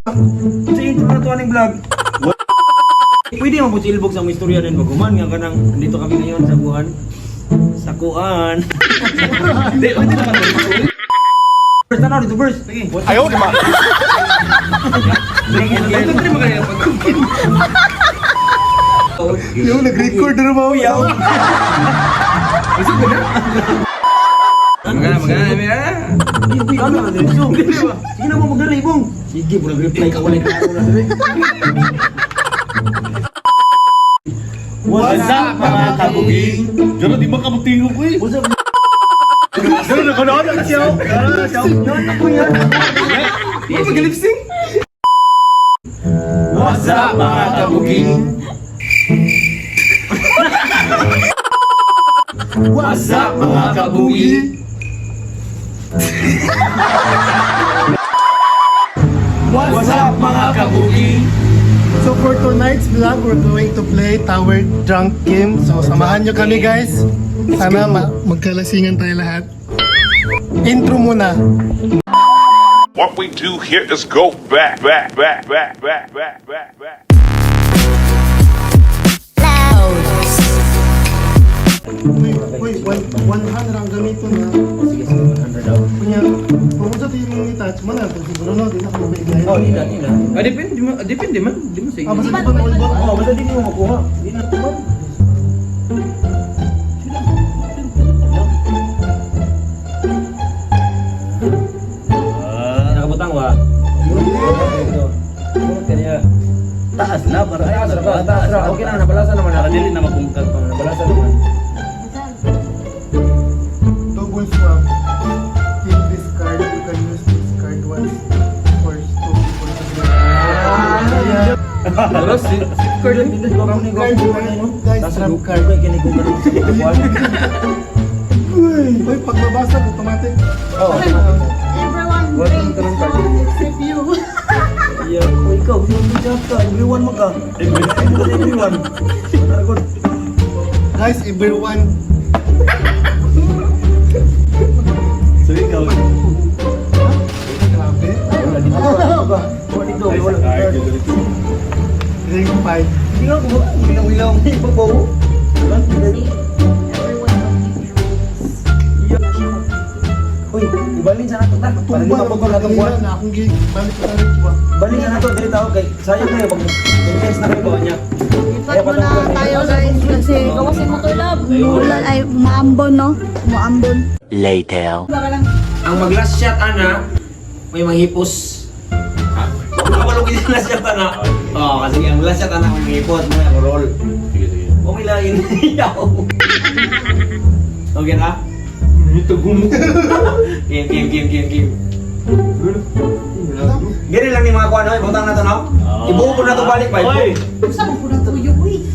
Sa intro na to aning vlog. Pwede mo po silbog sa mga istorya rin baguman nga kanang dito kami ngayon sa buwan. Sa kuan. Hindi, pwede naman to. First na dito first. Sige. Ayaw naman. Ito try mo kaya pag-cooking. Yung nag-record na ba yaw? Gusto ko na. Magana, Hindi, ano na dito? Sige na mo magana, Ibong. Sige, mo nag-reply ka wala klaro na. What's up mga kabuging? Gano'n di ba kamutingo ko eh? What's up? Gano'n nakanood ang siyaw? Yan na po yan. Di ba mag-lipsing? What's up mga kabuging? What's up mga kabuging? What's up mga kabuging? So for tonight's vlog, we're going to play Tower Drunk Game. So samahan nyo kami guys. Sana magkalasingan tayo lahat. Intro muna. What we do here is go back. Uy, 100 ang gamito na. Sige, 100 daw. Kunya, kung sa tayo mong i-touch mo na, kung siguro no, di na ka mabigay. Oh, di na. Depende man. Di mo sige. Basta di ba volleyball? Oh, basta di mo makuha. Di na ito man. Nakabutang wa. Kanya taas na para taas na. Okay na, nabalasa naman. Dili na mapungkag pa. Nabalasa naman. Double swap. Keep this card. You can use this card once for two people to play. Terus card lang dito ba ni Card, guys, trap card. May kini ko karon sa kuwan. Uy, pagbabasa, automatic. Oh. Everyone brings one except you. Yeah, oh, ikaw sino job ka? Everyone mo ka. Everyone. Good. Guys, everyone. So ikaw? Grabe. Wala dito. Wala dito. Wala dito. Ring 5. Tingnan ko, ilaw-ilaw ang ibabaw. Uy, ibalin sa nato ta. Para di mapagod na itong buwan. Na akong balik na rin ba? Balin na nato, dili tao kay sayang kayo pag intense na kayo ba niya. Lipat mo na tayo guys kasi gawas mo tulab. Ulan ay maambon no? Maambon. Later. Baka lang. Ang mag-last shot ana, may manghipos. Kapalog yung last shot ana. Oo, kasi ang last shot ana, may manghipos. May ako roll. Sige. Umilain. Yaw. Okay na? Ito gumo. Game. Gini lang ni mga kuwan, oy, butang na to, no? Ibuo ko na to balik, bye. Oy! Saan mo na tuyo uy?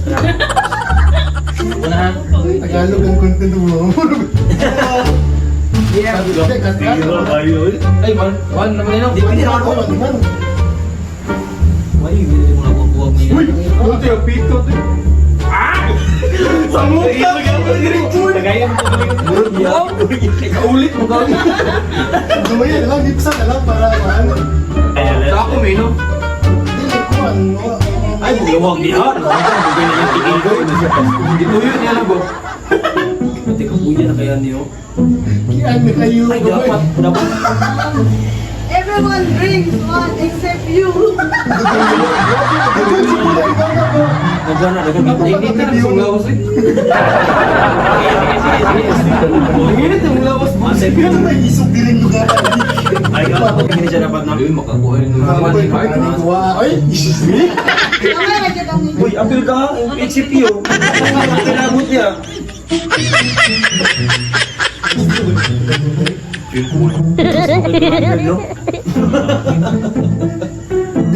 Tagalog ang content mo. Yeah. Tingin mo kayo eh. Ay, one naman yun. Di pwede naman ko. naman. Why, hindi mo na buwag mo yun. Buti ang pito to. Sa mukha! Tagayan mo ko. Ikaulit mo gawin. Gumayan lang, ipsa na lang para ano. Sa ako, may no? Dili ko ano. Ay, bugawag di ha. Bugay na yung tigil ko. Ito yun, yan lang, bro. Pati kapuya na kaya niyo. Kian na kayo. Ay, dapat. Everyone brings one except you. Nagana, hindi na yung lawas eh. Sige. Init yung lawas mo. Ano ba isog din lugar? Ay, ako hindi siya dapat na. Ay, makakuha rin ng Ay, Kamay na kita ng Uy, apil ka, ang HCPO. Ang tinabot niya.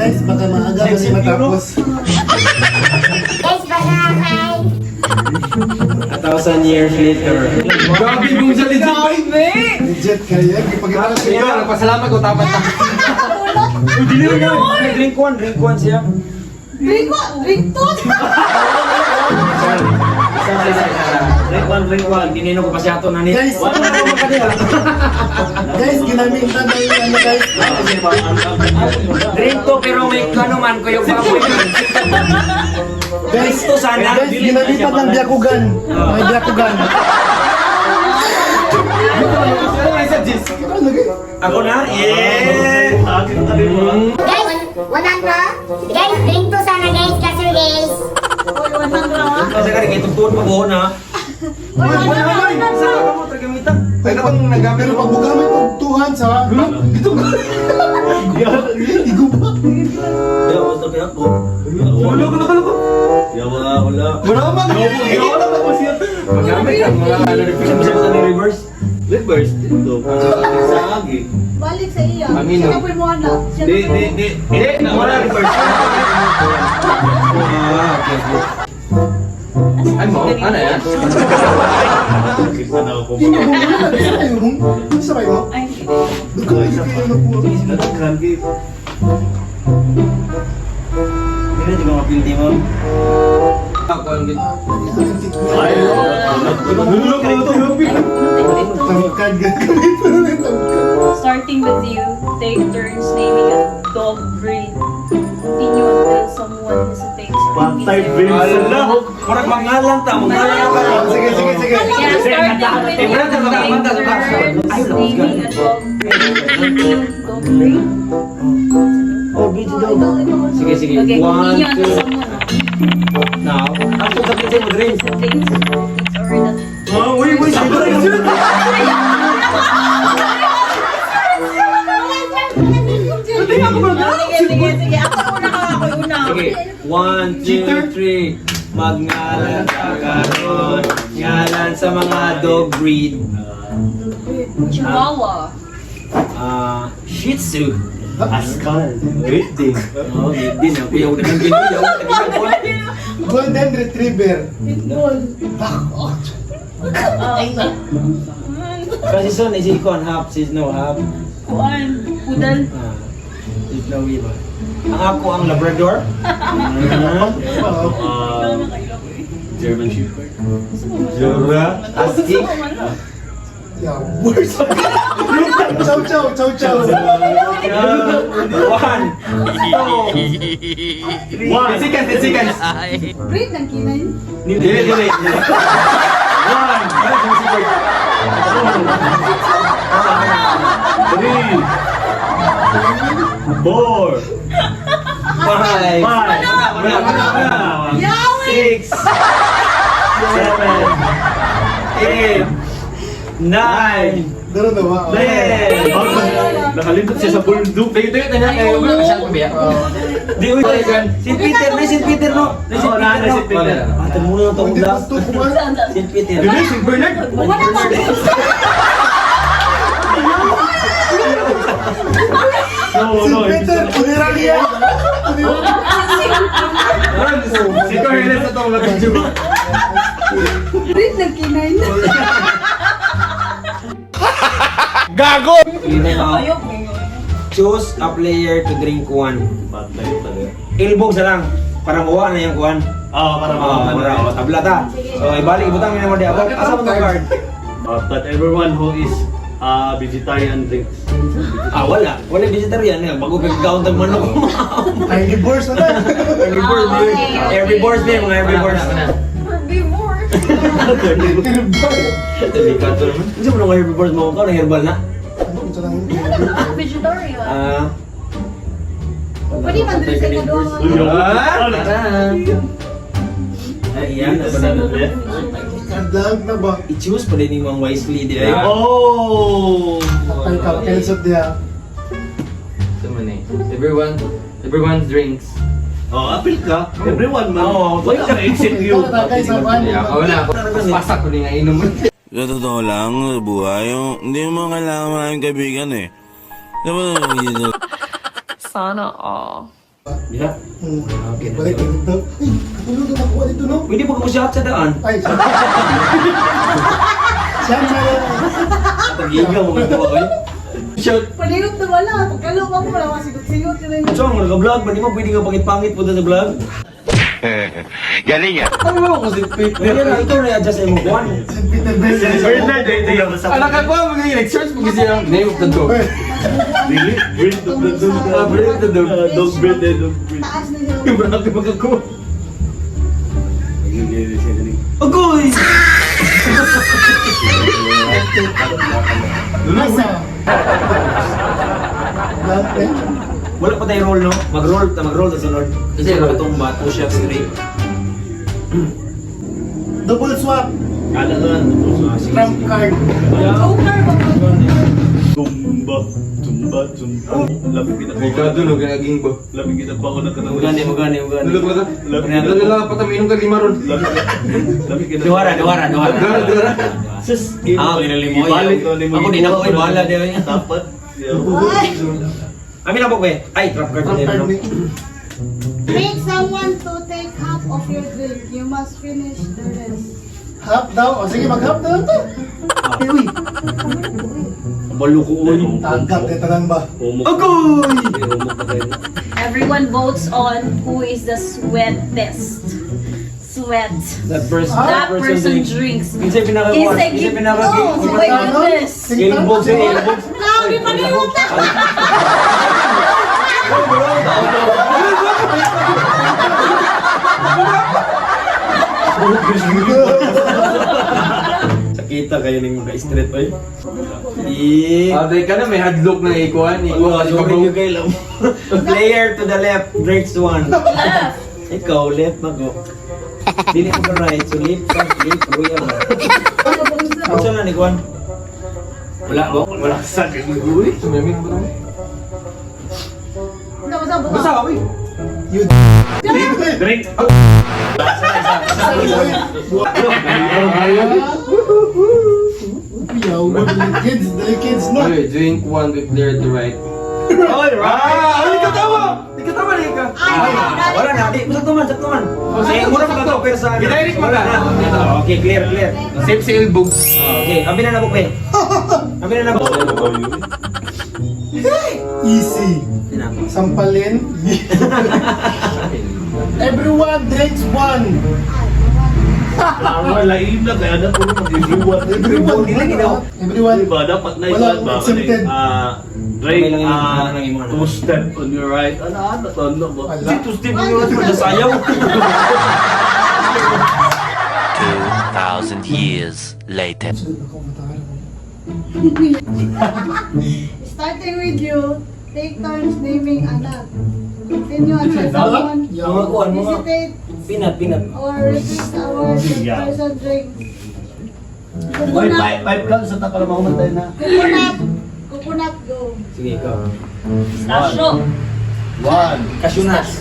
guys, baka maaga kasi matapos. A 1,000 years later. Grabe mong salita. Legit kaya. Pagkatapos Ikaw, nagpasalamat ko, tapat na. Hindi na nga. Drink one siya. Drink what? Drink two? Drink one. Dinino ko pa siya ito na ni. Guys, guys, ginamitan na yung ano guys. Drink to pero may ano man ko yung baboy. Guys, to sana. guys, ginamitan ng biyakugan. May biyakugan. Ako na? Yeah! Guys, 100. Guys, drink to sana guys, kasi guys. Kasi ka rin itugtuon pa buhon ha. Saan ka mo tagamitan? Pero pag buka may pagtuhan sa... Ito ba? Igo ba? Kaya basta kaya ko. Wala. Wala. Wala ba siya? Magamit ang mga ano sa reverse. Reverse dito. Sa agi. Balik sa iya. Amino. Siya po mo anak. Di, wala reverse. Ay mo, ano yan? Kita na ako. Hindi mo wala. Isa ba mo? Ay, Duga, isa pa yung nakuha. Nadaghan gid. Hindi na mga pildi mo. Ako ang Ay, nulog ko ito. Tangkad ka kami pero may tangkad. Starting with you, take turns naming a dog breed. Continue until someone hesitates. Patay Vincent na. Parang mangalang ta, mangalang ka. Sige. Yeah, starting with you, take turns naming a dog breed. Dog breed. Oh, video daw. Sige. Okay, One, continue until two. someone Now, ako sa pinsin mo drink. hesitates or doesn't. Uy, Sige. Ako una. Sige, 1, 2, 3. Magngalan ka karon. Ngalan sa mga dog breed. Chihuahua. Shih Tzu. Askal. Great day. Oh, hindi na. Kuya, udah nang giniyaw. Golden Retriever. Kasi son, is it con half, sis no half. Kuan. Pudal. Sis no iba. Ang ako ang Labrador. German Shepherd. Jura. Husky. Yeah, worse. Chow. 1, 2, 10 seconds. breed ng kinay. Dili. 4 5, 6, 7, 8, 9, Daro na ba? 10. Nakalimot siya sa bundok. Di, uy, St. Peter, na St. Peter, no? Na St. Peter, no? St. Peter. Atan mo na itong Hindi vlog. gusto ko man. St. Peter. Dili, si Bernard. No. Peter, puniran niya. Si Cornelis na itong mag-video. Breed ng kinay. Ayok ngayon. Choose a player to drink one. Patay talaga. Ilbog sa lang. Para mawa na yung kuwan. Para Tabla ta. So, ibalik, ibutang nyo naman di. Asa mo itong card? That everyone who is vegetarian drinks. Wala. Wala vegetarian. Bago kagkakaon ng manok. Ay, divorce na. Herbivores din, mga herbivores. Herbivore. Delikado naman. Hindi mo mga herbivores mo ka, na herbal na. Vegetarian. Pwede man din sa doon. Ayan, Kadang na ba? i-choose pa din yung mga wisely di ay. Oh! Ang kapelsot niya. Everyone drinks. Apil ka. Everyone man. Why ka exit you? Ako na ako. Pasak ko din nga inom. Sa totoo lang, sa buhay, hindi mo kailangan maraming kaibigan eh. Diba, Sana all. Yeah. Okay, balik ko dito. Ay, katulog na makuha dito, no? Pwede po shot sa daan. Ay, siya. Tagigaw mo ito ba kayo? Shot. Paligot na wala. Pagkalubang mo lang, masigot-sigot ka rin. So, ang nag-vlog, ba di mo pwede nga pangit-pangit po sa vlog? Galing yan. Ano ba ako si Pete? Yan na, ikaw na-adjust ay mo kuhan. Bernard, ito yung sa Anak ka ba? Mag-search mo kasi yung name of the dog. Dili, breed of the dog. Breed of the dog. Dog breed, dog breed. Taas na siya. Yung marami magkako. Agoy! Asa? Blank pen? Wala pa tayo roll, no? Mag-roll ta sunod. Kasi itong bato siya si Ray. Double swap. Kada to lang. Trump card. Joker ba ba? Tumba, tumba, tumba. Labing kita May gado no, ginaging ba? Labing kita pa ako nagkatawa. Magani. Nulog mo ito? Nulog lang pa taminong ka lima ron. Labing kita. Dawara. Dawara. Sus, Pinili mo ibalik yan. Ako din ako, bahala din yan. Dapat. Amin na po, be. Ay, trap card Trump din, card no? ni. Make someone to take half of your drink. You must finish the rest. Half daw. O sige, mag-half daw ito. Uy, Balo ko, uy. tagap. Tanan ba? Agoy! Everyone votes on who is the sweatest. Sweat. That person, That person drinks. Kinsay pinaka Kinsay Kinsay give. pinaka Oh my goodness. Ilbog sa ilbog. Grabe pa na yun! Sakita kayo ng mga street oy. Aday ka na, may hadlock na ikuan. Ikuan kasi Sorry, you pag- guys lang. Player to the left, drinks one. Left. Ikaw, left mago. Dili ko ka right, so left ka, left, ruya ba? Ano saan na ni Juan? Wala ba? Wala. Sakit mo, uy. Sumiming ba naman? Basta ka, uy. Drink. Yaw, dali kids na. Okay, drink one with clear to right. All right. Ay, katawa! Di katawa na ka. Wala na, di. Sakto man. Sige, muna pa to, pero sa... Binairik mo Wala na. Okay, clear. Save si Ilbog. Okay, abi na nabok, pe. Abi na nabok. Easy. Tinapos. Sampalin. Everyone drinks one. Wala iim na kaya na puro mag-iiwan. Everyone. Dili ginaw. Everyone. Diba, dapat na Wala, iwan ba? accepted. Drink, Okay lang yun, ano lang yung mga two step on your right. Ano ba? Wala. Dito, Steve, yung oras mo na sayaw. 2,000 years later. Starting with you, take turns naming anak. Continue until someone Mga kuhan, mga... hesitate Pinat. or repeats the word the Yeah. person drinks. Oy, pipe lang sa tapal mo tayo na. Coconut, go. Sige, ikaw. Pistachio. One. Cashew nuts.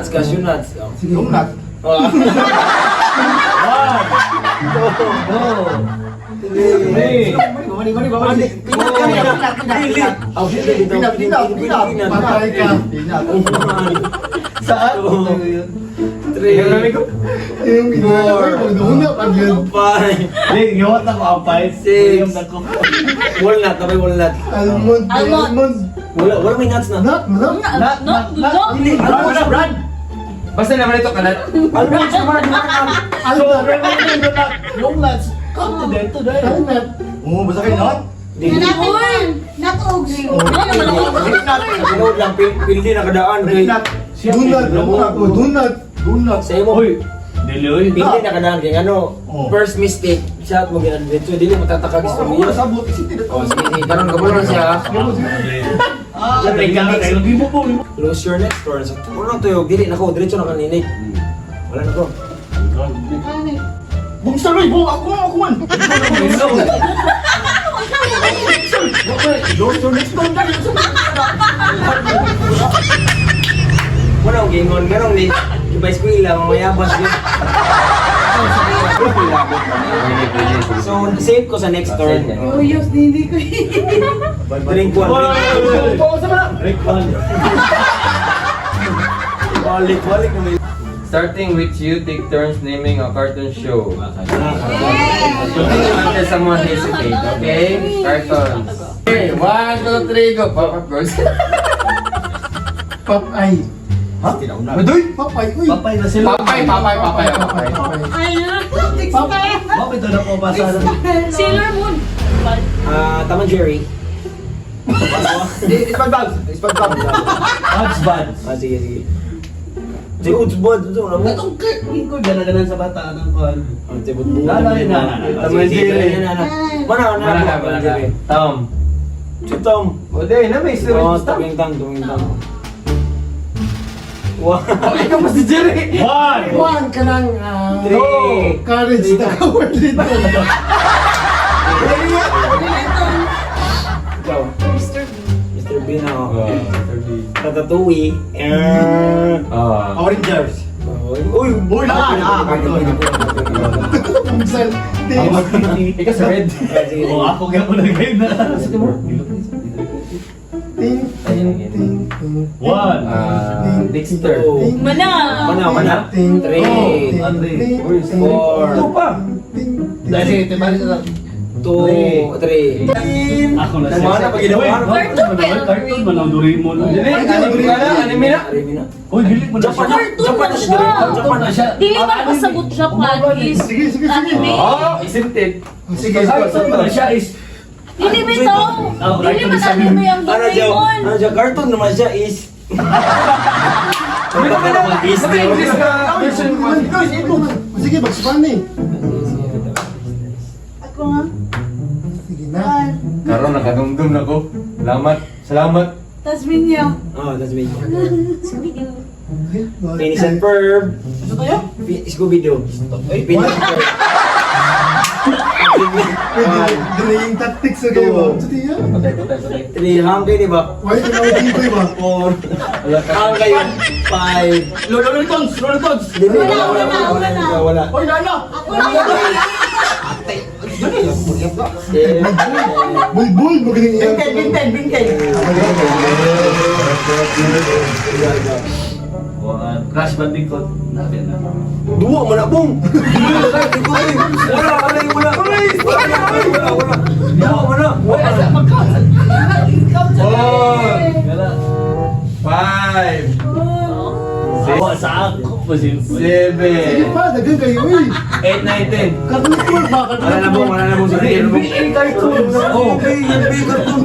Cashew nuts. Sige. Donut. Three. Patay ka. Saan? Yung donut ang yun. Ring, yun ako ang pipe. Six. Yung ako. Walnut, tapay walnut. Almond. Almond. Wala may nuts na. Nut. No. Brad. Basta naman ito kalat. Almond, sumarad na. Yung nuts. Come today. Donut. Oo, basta kayo nut? Hanapin mo. Not ugs. Pinood lang, pildi na kadaan. Donut. Donut. Sa imo, Uy. Dili, uy. pildi na kadaan. Kaya ano, Oh. first mistake, shot mo ginag dito. Dili mo tatakag gusto mo yun. Sabot. Sige. Oh, sige. Karoon ka lang siya. Hindi mo po. Close your next door. So, unang tuyog, dili na ko. Diretso na kaninig. Wala na ko. Bungsa Roy. Ako man. Wala akong gingon. Ganong ni, iba eskwila, mamayabas yun. So, save ko sa next turn. Uyos, hindi ko Drink one. Break one. Balik mo na. Starting with you, take turns naming a cartoon show. Until someone hesitate, okay? Cartoons. Okay, 1, 2, 3, go. Pop, of course. Popeye. Adoy! Papay, uy. Papay na sila. Papay. Papay. Papay ito na po basa na. Sailor Moon. Tom and Jerry. SpongeBob. Buds Buds. Sige. Si Utsbod. Itong ko gana-ganan sa bata ng kuhan. Mana. Tom. Si Tom. O, di na, may story. Tumingtang. Wow. Ikaw pa si Jerry. Juan ka ng Three. courage the cowardly dog. Ikaw. Mr. Mr. Bean ako. Ratatouille. Orangers. Uy! Pugsal. Ikaw sa red. O ako kaya mo nag-game na. Ting. One. Dexter. Mana. Ting. Three. Four. Ito pa. Dahil sige, tibali na lang. 2, 3. Ako na Tama na, pag ginawa. Cartoon man ang Doraemon. Anime na. Uy, bilik mo na siya. Cartoon na siya. Japan na siya. Dili man pasagot Japan is Sige. anime. Isintin. Sige. Cartoon man na siya is... Dili bitaw. Dili man anime ang Doraemon. Cartoon naman siya is... English ka version 1. Sige, Bugs Bunny. Ako nga. Sige na. Karon nakadumdum na ko. Salamat. Tasmania. That's me. Scooby-Doo. Finish and Ferb. Scooby-Doo. Finish and Ferb. Delaying tactics sa game. Sige yan. 3, hanggang di ba? Why ka na usin ko iba? 4, hanggang 5. Lolo Tons! Wala. Uy, Lalo! Bulbul, magaling iyan. Crash Bandicoot. Dua mo na, bong! Wala. Dua mo na. Five. Awa sa ako. Sige Seven. pa, dagan kayo. Uy, 8, 9, 10. cartoon ba? Wala na bong. NBA cartoon. Oh, okay, cartoon.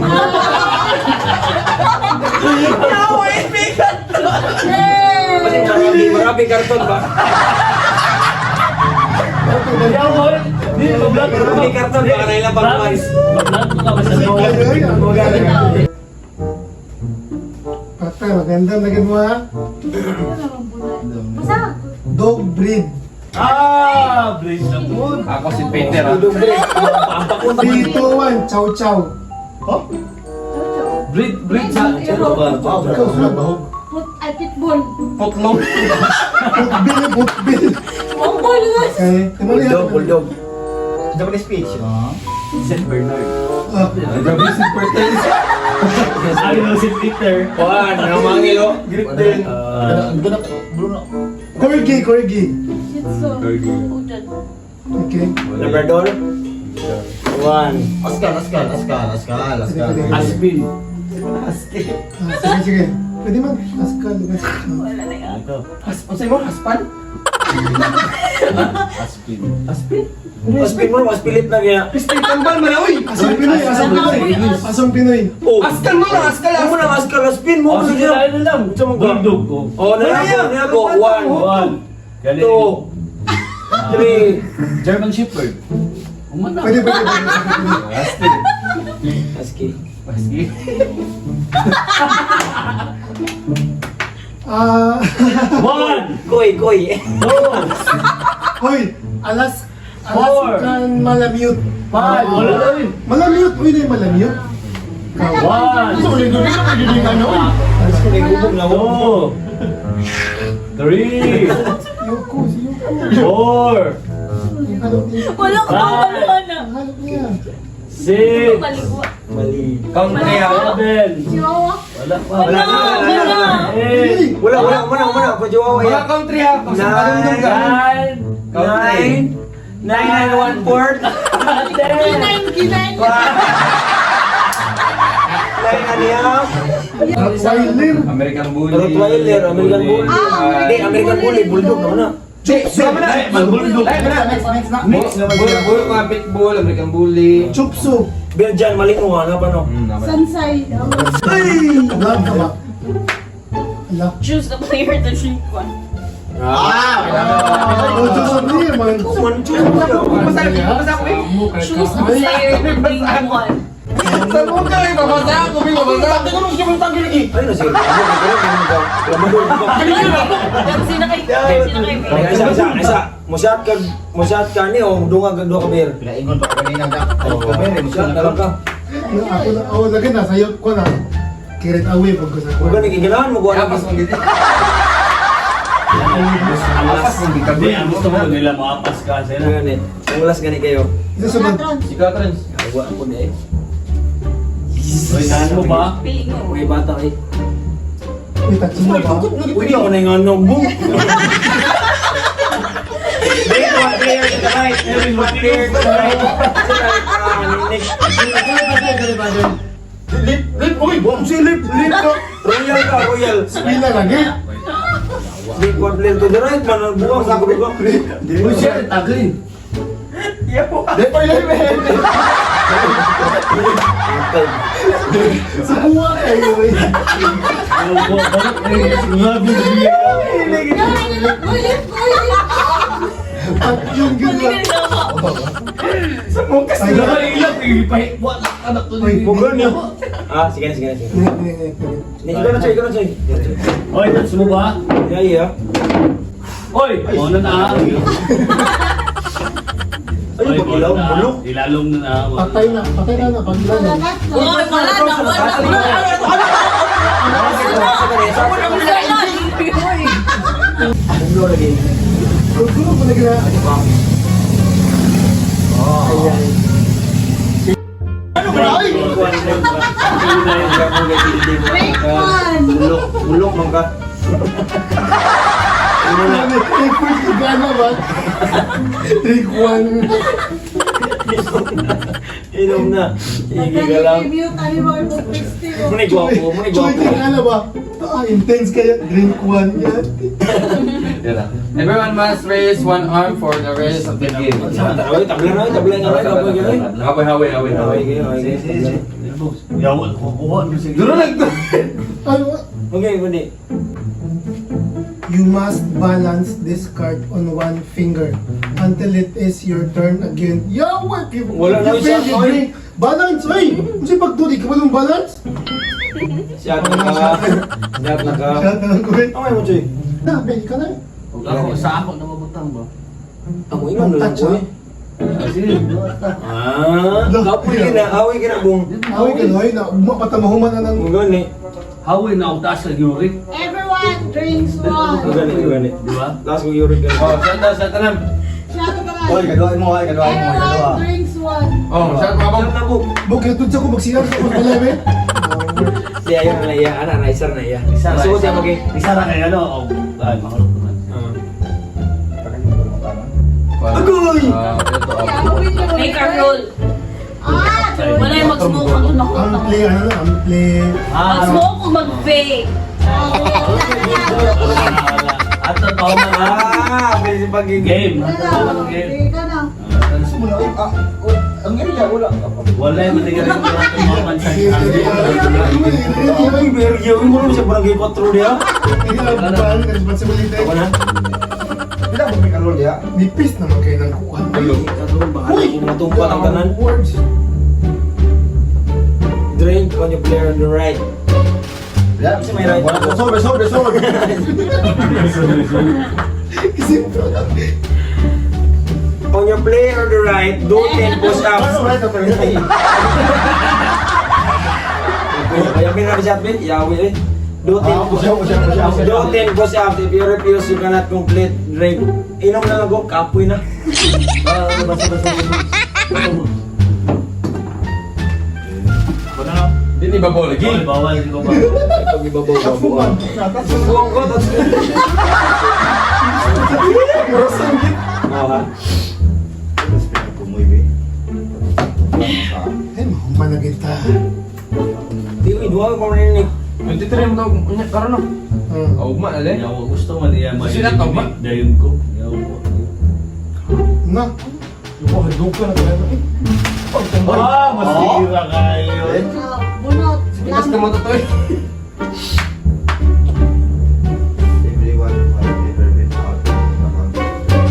Marami karton ba? Di ba vlog? Marami karton ba? Kanailan pa kumaris. Vlog ko ka ba sa loob? Patay, maganda na ginawa. Basta. Dog breed. Blaze the Moon. Ako si Peter. Three, two, one, chow chow. Breed sa... Ano ba? Ikaw, sulat bahog. Ay, pitbull. Potlong. Putbil. Mongol nga. Okay, tumuli yan. Bulldog. Japanese speech. St. Bernard. Japanese super tense. Ay, no, si Peter. Juan, ano mga kilo? Grip din. Corgi. Shih Tzu. Poodle. Okay. Labrador. 1. Askal. Aspin. Sige. Pwede man. Askal. Ako. Aspan mo? Aspan? Aspin. Aspin mo, aspilit na kaya. Pistin tambal malawi. Asong Pinoy. Oh, Askal mo lang. Askal. Ako na askal, aspin mo. Oh, sige na lang. Bulldog ko. Oh, na ako. 1, 2, 3. German Shepherd. Umana. Pwede. Husky. One. Koy. Hoy, Alaskan Malamute. Five. Wala na rin. Malamute. Uy, na yung Malamute. One. May gubog na ako. Two. Three. Yoko. 4. Wala ka na. Halop niya. 6. Maligwa. Mali. Count 7. Chihuahua. Wala pa. Wala na. 8. Wala. Umana. Pajawawa Mga yan. count 3 ha. Pag sa kadumdum ka. 9, 9, 1/4. 9 9 and a half. Rottweiler. American Bully. Rottweiler, American Bully. Hindi, American Bully, Bulldog naman na. Bulldog. Next naman siya. Bull, mga pitbull, American Bully. Chupso. Belgian, malingo nga pa no. Sansay. Love ka ba? Love. Choose the player to drink one. Oh, Diyos ang liya, man. Choose the player to drink one. Sa mukha may babasa ako, may babasa. Ay, nasir. Sino kayo? Isa. Musyat ka ni o dungag ang duha ka beer. Pinaingon pa kanina ka. Musyat na lang ka. Ako na, lagi na, sayot ko na. Kirit away pag ko sa Huwag ka nagigalahan mo. Kapas mong giti. Apas hindi ka. Hindi, ang gusto mo nila maapas ka sila. Ang ulas gani kayo. Isa sa man. Si Catrans. Huwag ako na eh. Uy, saan mo ba? Pingo. May bata eh. Uy, tatsin mo ba? Pwede ako na yung ano, boom! Bring one player to the right. Bring one player to the right. Lip, uy, bom si lip ka. Royal ka, royal. Pila lagi. Bring one player to the right, man. Ang buwang sa buwang. Uy, siya, taglin. Sa buwa kayo, uy. At yung gila. Ay, Bugan niya. Sige na, sige na. Ikaw na, Choy. Ikaw na, Choy. Oy, that's mo ba? Yeah. Oy, ano na? Ano ba ilaw? Bulok? Ilalong na. Patay na paglan. Uy, wala na. Bulo lagi. Gulo ko lagi na. Ano ba? Ay! Bulok man ka. Take first to gana ba? Take one. Inom na. Higi ka lang. Muna gwapo, muna Choy, gwapo. kaya ba? Intense kaya. Drink one yan. Everyone must raise one arm for the rest of the game. Tablan na. Haway. Yawan, kukuha. Duro lang to. Ano? Okay, muni. You must balance this card on one finger until it is your turn again. Yo, what? Wala na siya, You oy. drink. Balance, oy! Kasi pagtuli ka walang balance? Siya na ka. Shut na lang ko eh. Amay mo, Choy. Na, beli ka na eh. Ako, sa ako na mabutang ba? Ako inom na lang, Choy. Kapoy ka na. Away ka na, bung. Away ka na, na umapatamahuman na ng... Ang gani. Hawin na ako taas sa yurik. Everyone drinks one. Ang gani. Di ba? Last ko yurik ka. Oh, sa tanam. Shout out ka na. gaduhin mo. Everyone drinks one. Oh, sa kabang. Alam na, bung. Buk, yung sa ko magsiyar sa pagpalay eh. Siya yun na iya. Ana, naisar na iya. Suot siya mag-i. Isa na kayo, ano? Ay, makalok naman. Agoy! Make a rule. Wala yung mag-smoke. Ano na Ang play, ano na, ang play. Mag-smoke o mag-vape? At ang tawag na. Bilis yung pag-game. Game. Hindi ka na. Ang area, wala. Wala yung matigarin ko lang yung mga pansan. Ay, Bergyo. Yung mo siya barangay 4 dia. Hindi na responsibility. Ako na. Nipis naman kayo ng kuhan. Uy! Matumpa ang tanan. Words. Drink on your player on the right. Kasi may right. Kasi, On your player on the right, do 10 push-ups. Kaya pinag shot bin, yawi eh. Do 10 push-ups. Do 10 push-ups. If you refuse, you cannot complete drink. Inom na lang go, kapoy na. Dini ba bola lagi? Bawal ko ba? Pag ibabaw-babuan. Buwang ko, tapos... Oo ha? ay, mahuman na kita. Di ko iduwa ko narinig. 23 mo daw. Unya, karon no. Ugma, ale. Yawa, gusto man niya Sila to ba? Dayon ko. Yawa. Na. Oh, hadlok ka na talaga. Masira kayo. Bunot. Basta mo to eh.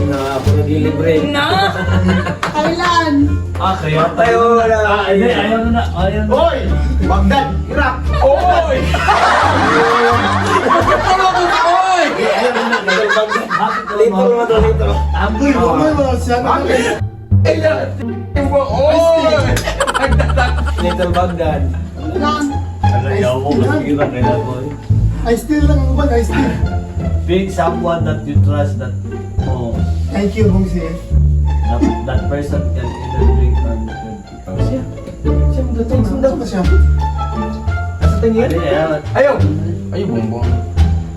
Na ako naglilibre. Na! Thailand. Kaya tayo wala. Hindi, ayaw na. Ayaw na. Hoy! Bagdad! Iraq! Oy! Ano ko ka, oy? Lito naman to, lito. Uy, huwag mo yung mga siya. Oy! Little Baghdad. Lang. Ayaw mo, masira kaya ko. I still lang ang uban, I still. Pick someone that you trust that Thank you, Bong Si. that person can either drink or Siya pa siya. Asa tingin? Ayaw! Ayaw, bongbong.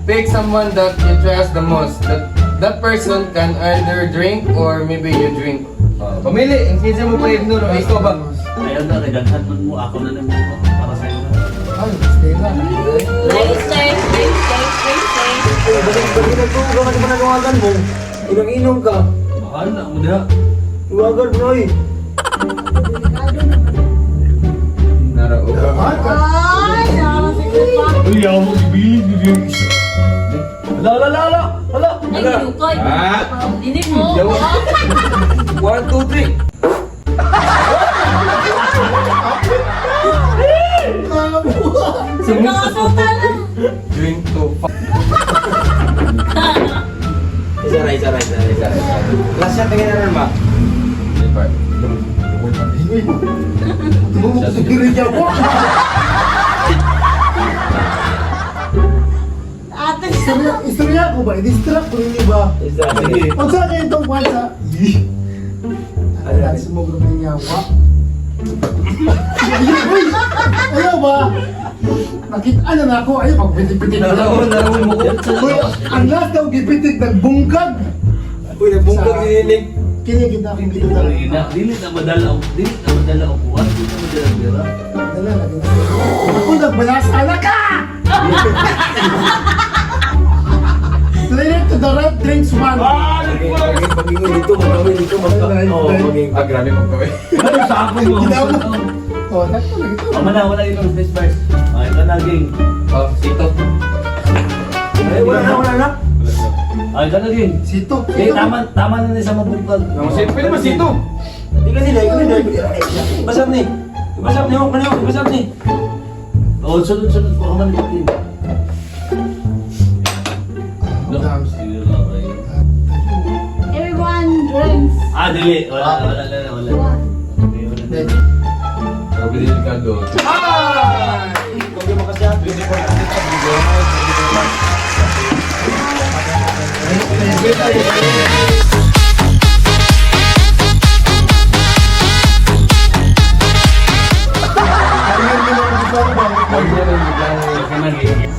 Pick someone that you trust the most. That person can either drink or maybe you drink. Pamili, ang kinsa mo pa yun nun, ikaw ba? Ayaw na, nagaghan mo ako na naman mo para sa'yo na. Ay, stay lang. Play safe, play safe, play safe. Balik na to, gawin mo nagawagan mo. Inom-inom ka. Mahal na mo na. Iwagan mo eh. Narao. Ay, nakasigil pa. Ayaw mo, ibigin. Hala. Ay, ginukay. Dinig mo. Yawa. 1, 2, 3. Nakasutan lang. Drink to Isa na. Last shot tingin na rin ba? Tumumok sa kiri niya po. Ate, Istorya ko ba? I-distract ko rin ba? Isa. Sige. Pag sa akin itong kwansa. Ay, sumugod ng yawa. Uy! Ayaw ba? Nakita na ako. Ayaw, pagpitik-pitik na ako. Uy, ang last daw gipitik, nagbungkag. Uy, nagbungkag nilinig. Kinigit na akong dito talaga. Dili na madala ako kuha. Dili na madala bira. Dala, lagi na. Ako nagbalas, anak ka! Slide to the right, drinks one. Pag-ingon dito, magka. Oo, maging. grabe mo gawin. Ano sa ako mo? Ginawa mo. Oh, nakto lang ito. Wala dito this verse. Ay, ito na ging. Oh, sito. Ay, wala na. Ay, ito na ging. Sito. Eh, tama na ni sa mabungkag. Pwede ba sito? Ikaw nila. Basap ni. Basap ni. Oh, sunod po ako man din. everyone drinks. Dili. Wala. Sabi din ka doon. Kung mo kasi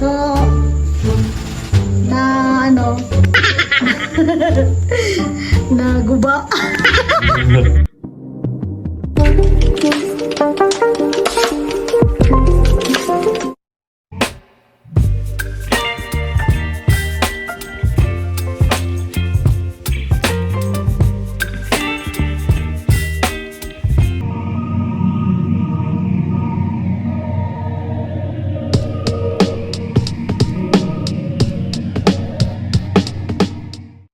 So, na ano, na guba.